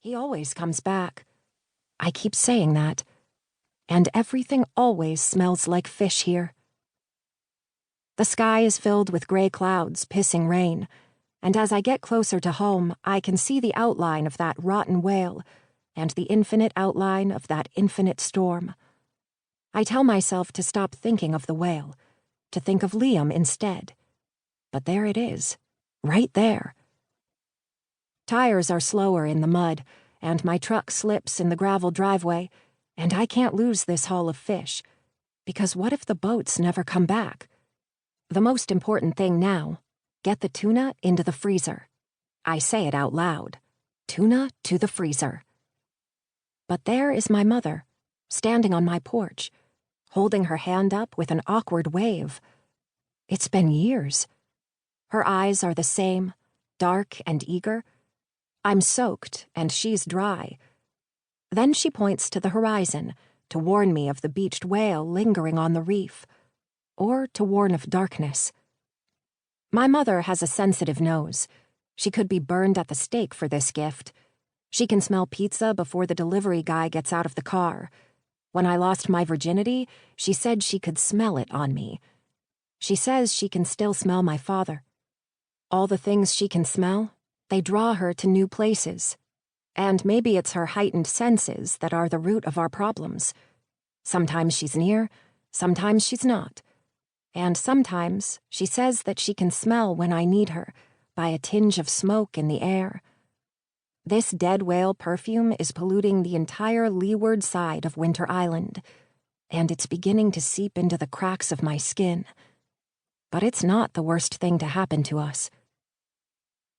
He always comes back. I keep saying that. And everything always smells like fish here. The sky is filled with gray clouds, pissing rain, and as I get closer to home, I can see the outline of that rotten whale and the infinite outline of that infinite storm. I tell myself to stop thinking of the whale, to think of Liam instead. But there it is, right there. Tires are slower in the mud, and my truck slips in the gravel driveway, and I can't lose this haul of fish, because what if the boats never come back? The most important thing now, get the tuna into the freezer. I say it out loud. Tuna to the freezer. But there is my mother, standing on my porch, holding her hand up with an awkward wave. It's been years. Her eyes are the same, dark and eager. I'm soaked, and she's dry. Then she points to the horizon to warn me of the beached whale lingering on the reef, or to warn of darkness. My mother has a sensitive nose. She could be burned at the stake for this gift. She can smell pizza before the delivery guy gets out of the car. When I lost my virginity, she said she could smell it on me. She says she can still smell my father. All the things she can smell, they draw her to new places. And maybe it's her heightened senses that are the root of our problems. Sometimes she's near, sometimes she's not. And sometimes she says that she can smell when I need her, by a tinge of smoke in the air. This dead whale perfume is polluting the entire leeward side of Winter Island, and it's beginning to seep into the cracks of my skin. But it's not the worst thing to happen to us.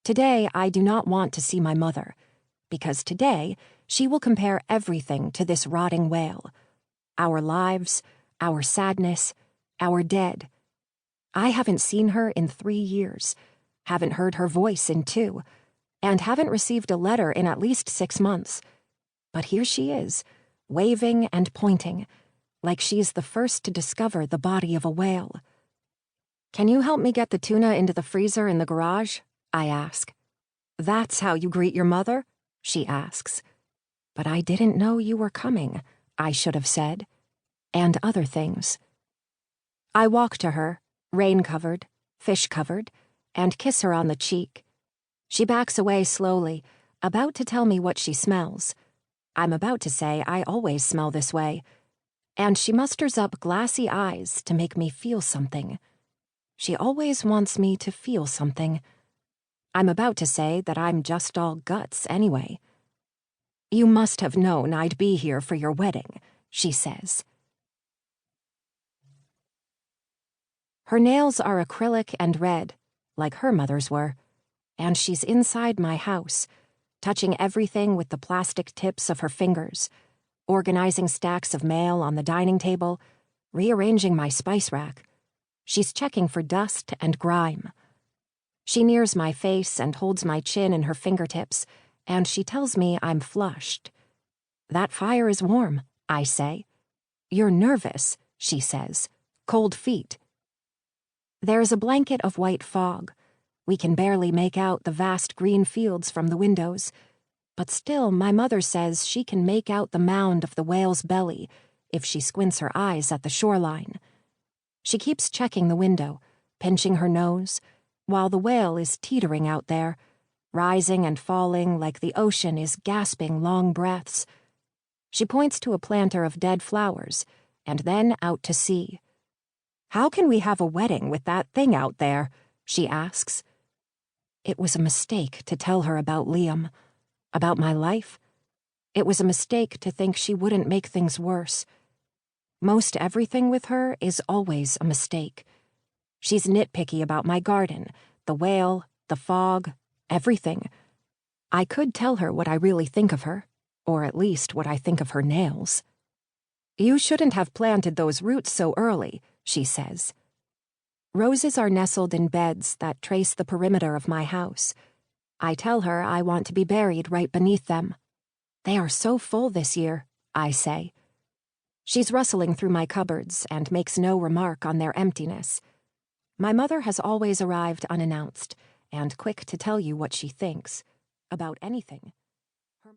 Today, I do not want to see my mother, because today she will compare everything to this rotting whale. Our lives, our sadness, our dead. I haven't seen her in 3 years, haven't heard her voice in 2, and haven't received a letter in at least 6 months. But here she is, waving and pointing, like she's the first to discover the body of a whale. "Can you help me get the tuna into the freezer in the garage?" I ask. "That's how you greet your mother?" she asks. "But I didn't know you were coming," I should have said. And other things. I walk to her, rain-covered, fish-covered, and kiss her on the cheek. She backs away slowly, about to tell me what she smells. I'm about to say I always smell this way. And she musters up glassy eyes to make me feel something. She always wants me to feel something. I'm about to say that I'm just all guts anyway. "You must have known I'd be here for your wedding," she says. Her nails are acrylic and red, like her mother's were, and she's inside my house, touching everything with the plastic tips of her fingers, organizing stacks of mail on the dining table, rearranging my spice rack. She's checking for dust and grime. She nears my face and holds my chin in her fingertips, and she tells me I'm flushed. "That fire is warm," I say. "You're nervous," she says. "Cold feet." There's a blanket of white fog. We can barely make out the vast green fields from the windows. But still, my mother says she can make out the mound of the whale's belly if she squints her eyes at the shoreline. She keeps checking the window, pinching her nose, while the whale is teetering out there, rising and falling like the ocean is gasping long breaths. She points to a planter of dead flowers, and then out to sea. "How can we have a wedding with that thing out there?" she asks. It was a mistake to tell her about Liam, about my life. It was a mistake to think she wouldn't make things worse. Most everything with her is always a mistake. She's nitpicky about my garden, the whale, the fog, everything. I could tell her what I really think of her, or at least what I think of her nails. "You shouldn't have planted those roots so early," she says. Roses are nestled in beds that trace the perimeter of my house. I tell her I want to be buried right beneath them. "They are so full this year," I say. She's rustling through my cupboards and makes no remark on their emptiness. My mother has always arrived unannounced and quick to tell you what she thinks, about anything.